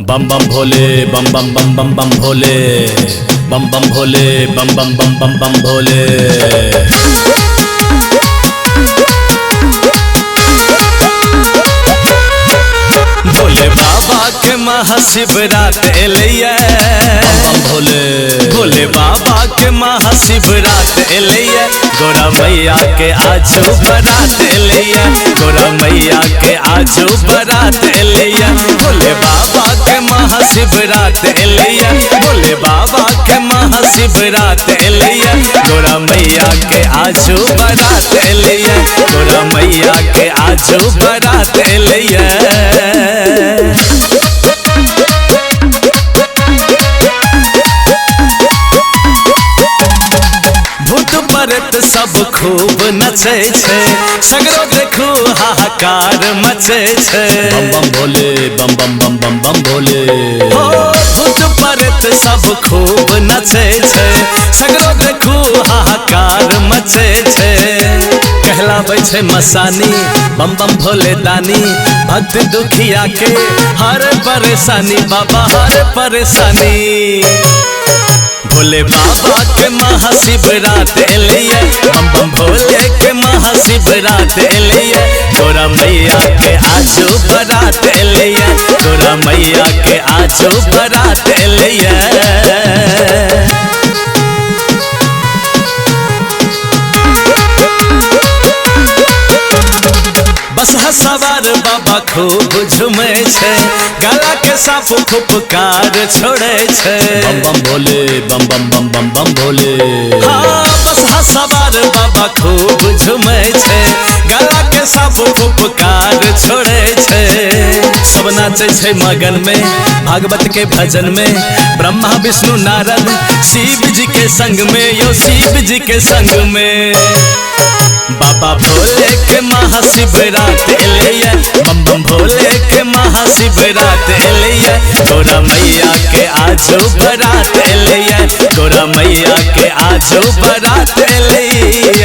बम बम भोले बम बम बम बम बम भोले बम बम भोले बम बम बम बम बम भोले। भोले बाबा के महाशिवरात एलिया बम भोले। भोले बाबा के महाशिवरात एलिया गोरा मैया के आजू बारात एलिया गोरा मैया के आजू बारात एलिया। भोले बाबा के महाशिवरात एलिया भोले बाबा के महाशिवरात एलिया गोरा मैया के आजू बारात एलिया गोरा मैया के आजू बारात एलिया। भूत परत सब खूब नचे छे सगरो देखो हाहाकार मचे छे बम बम भोले बम बम बम बम बम भोले। हो भूत परत सब खूब नचे छे सगरो देखो हाहाकार मचे छे। कहलावे छे मसानी बम बम भोले दानी भक्त दुखिया के हर परेशानी बाबा हर परेशानी। भोले बाबा के महाशिवरात एलिया बम बम भोले के महाशिवरात एलिया गोरा मैया के आजू बारात एलिया गोरा मैया के आजू बारात एलिया। बस सवार बाबा खूब झूमे छे गला के साफ फुफकार छोड़े छे बम बम भोले बम बम बम बम बम भोले। हाँ बस सवार बाबा खूब झूमे छे गला के साफ फुफकार छोड़े छे। सब नाचे छे मगन में भागवत के भजन में ब्रह्मा विष्णु नारद शिव जी के संग में यो शिव जी के संग में। बाबा भोले के महाशिवरात एलिया बम बम भोले के महाशिवरात एलिया गोरा मैया के आजू बारात एलिया गोरा मैया के आजू बारात एलिया।